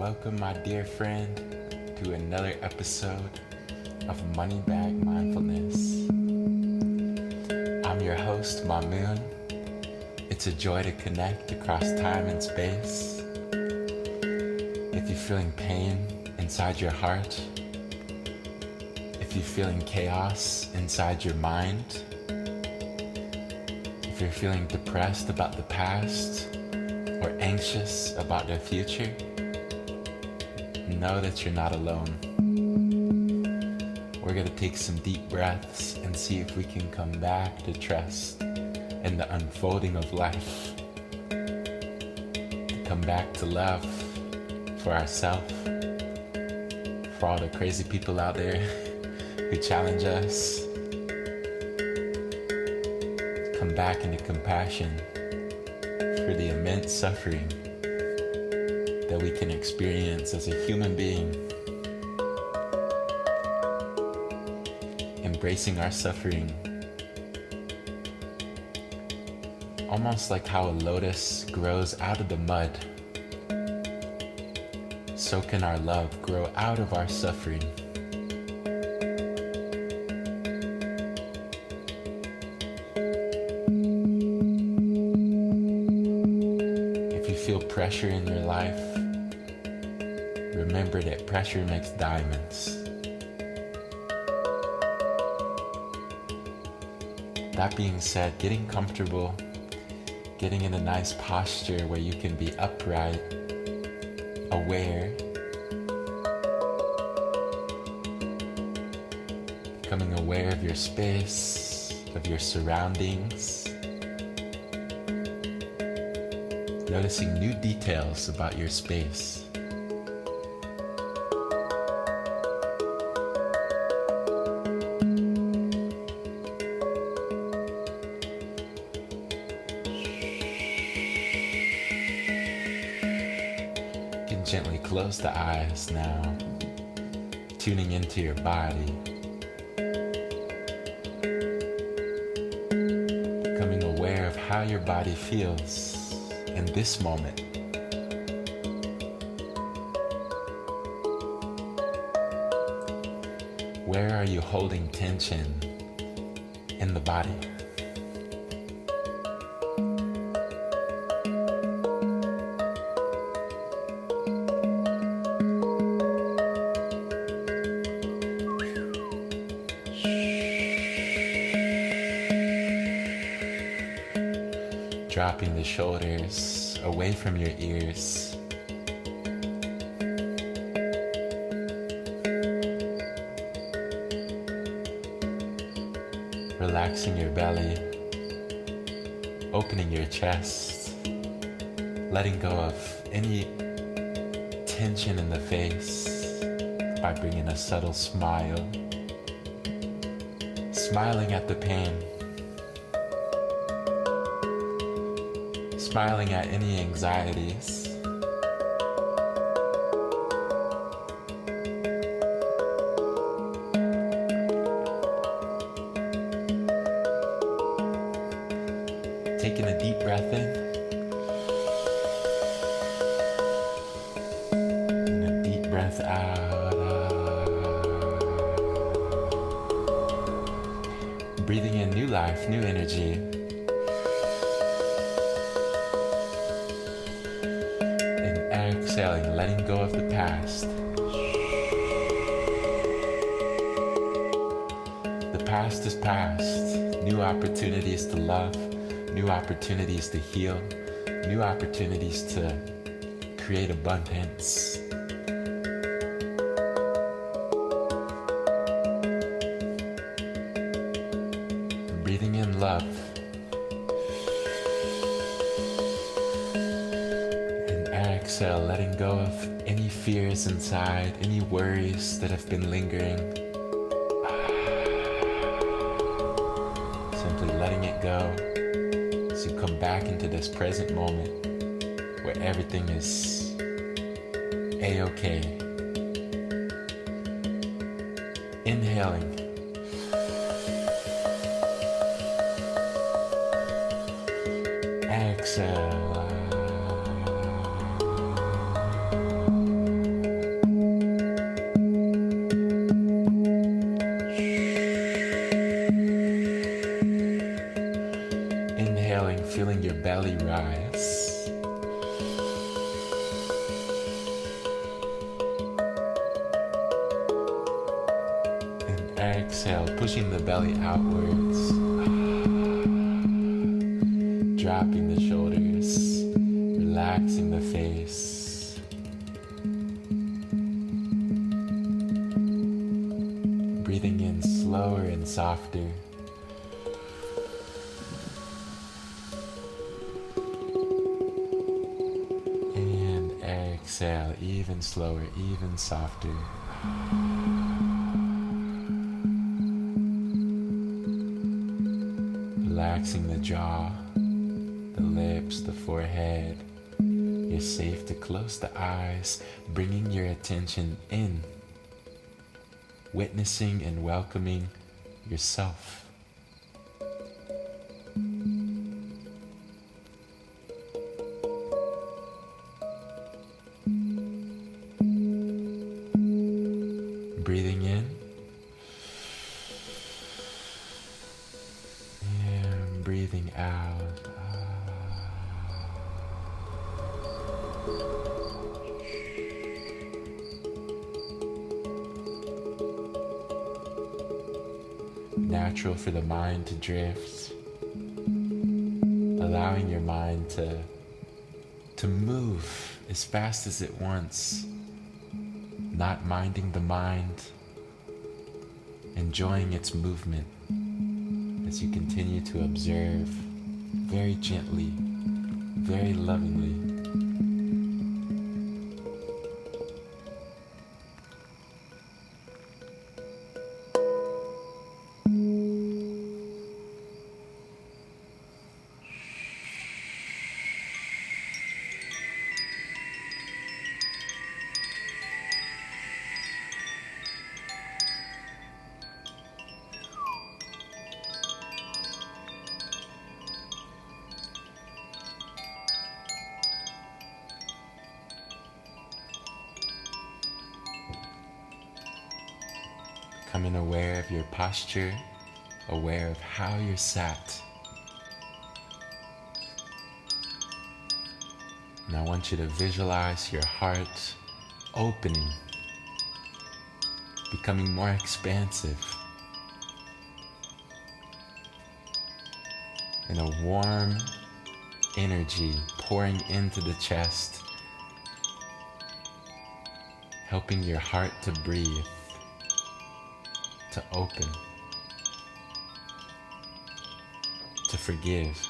welcome, my dear friend, to another episode of Money Bag Mindfulness. I'm your host, Mamoon. It's a joy to connect across time and space. If you're feeling pain inside your heart, if you're feeling chaos inside your mind, if you're feeling depressed about the past or anxious about the future, know that you're not alone. We're going to take some deep breaths and see if we can come back to trust in the unfolding of life, to come back to love for ourselves, for all the crazy people out there who challenge us, come back into compassion for the immense suffering that we can experience as a human being, embracing our suffering, almost like how a lotus grows out of the mud. So can our love grow out of our suffering. If you feel pressure in your life, remember that pressure makes diamonds. That being said, getting comfortable, getting in a nice posture where you can be upright, aware, becoming aware of your space, of your surroundings, noticing new details about your space. Gently close the eyes now, tuning into your body, becoming aware of how your body feels in this moment. Where are you holding tension in the body? Dropping the shoulders away from your ears. Relaxing your belly, opening your chest, letting go of any tension in the face by bringing a subtle smile, smiling at the pain, smiling at any anxieties. Taking a deep breath in and a deep breath out. Breathing in new life, new energy. Exhaling, letting go of the past. The past is past. New opportunities to love, new opportunities to heal, new opportunities to create abundance. Breathing in love. Exhale, letting go of any fears inside, any worries that have been lingering. Simply letting it go as you come back into this present moment where everything is A-okay. Inhaling. Exhale. belly rise. And exhale, pushing the belly outwards. Dropping the shoulders, relaxing the face. Breathing in slower and softer. And exhale, even slower, even softer. Relaxing the jaw, the lips, the forehead. You're safe to close the eyes, bringing your attention in, witnessing and welcoming yourself. Breathing in and breathing out. Natural for the mind to drift, allowing your mind to move as fast as it wants, not minding the mind, enjoying its movement as you continue to observe very gently, very lovingly. Becoming aware of your posture, aware of how you're sat. And I want you to visualize your heart opening, becoming more expansive, and a warm energy pouring into the chest, helping your heart to breathe, to open, to forgive,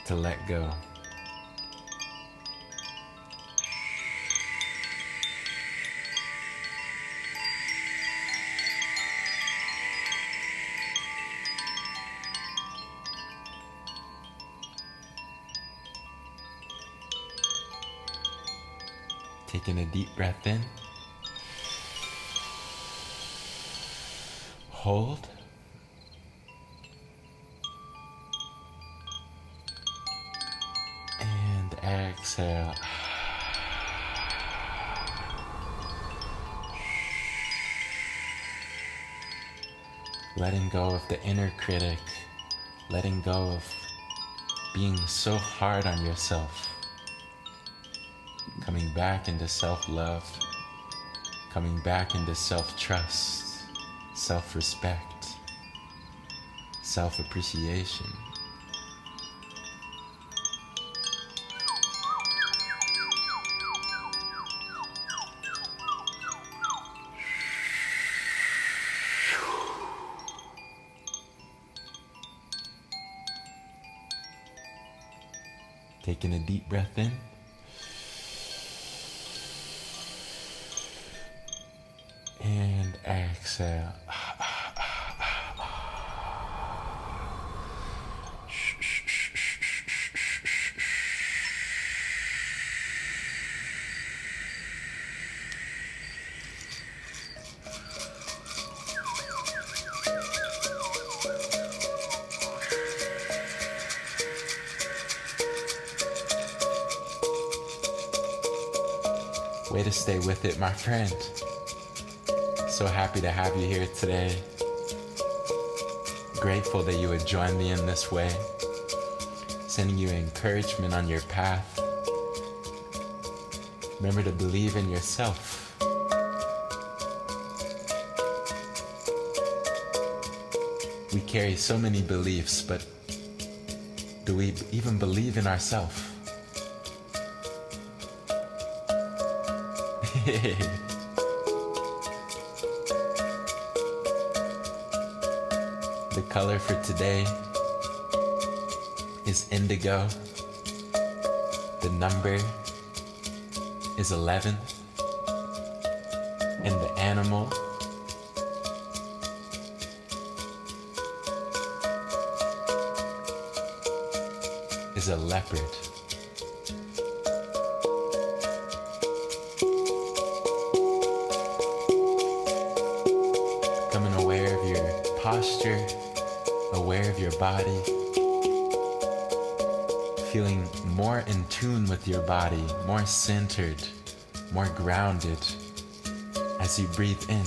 to let go. Taking a deep breath in. Hold. And exhale. Letting go of the inner critic. Letting go of being so hard on yourself. Coming back into self-love. Coming back into self-trust. Self-respect, self-appreciation. Taking a deep breath in. And exhale. Way to stay with it, my friend. So happy to have you here today. Grateful that you would join me in this way. sending you encouragement on your path. Remember to believe in yourself. We carry so many beliefs, but do we even believe in ourselves? The color for today is indigo. The number is 11. And the animal is a leopard. Becoming aware of your posture, aware of your body, feeling more in tune with your body, more centered, more grounded as you breathe in.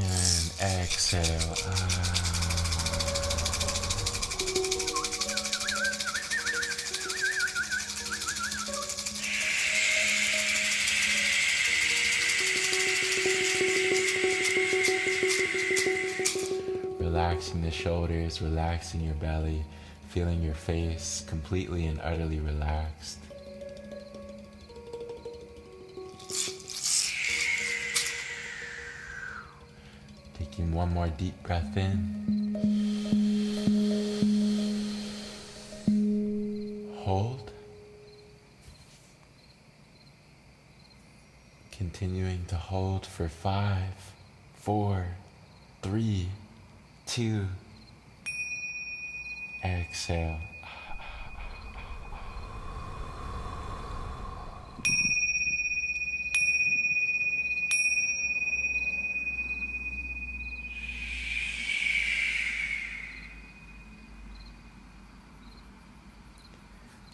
And exhale. Relaxing the shoulders, relaxing your belly, feeling your face completely and utterly relaxed. Taking one more deep breath in. Hold. Continuing to hold for 5, 4, 3, 2. Exhale.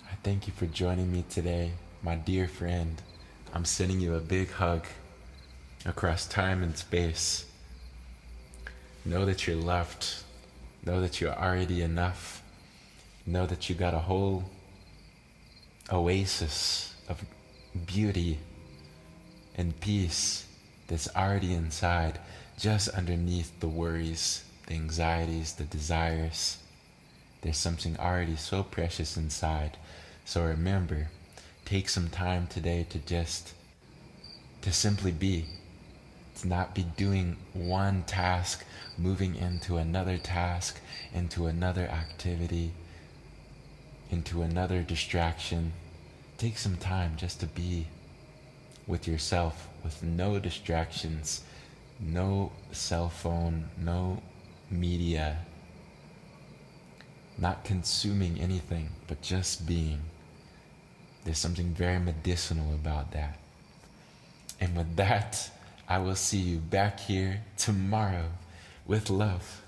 I thank you for joining me today, my dear friend. I'm sending you a big hug across time and space. Know that you're loved. Know that you're already enough. Know that you got a whole oasis of beauty and peace that's already inside, just underneath the worries, the anxieties, the desires. There's something already so precious inside. So remember, take some time today to simply be. To not be doing one task, moving into another task, into another activity, into another distraction. Take some time just to be with yourself, with no distractions, no cell phone, no media, not consuming anything, but just being. There's something very medicinal about that. And with that, I will see you back here tomorrow with love.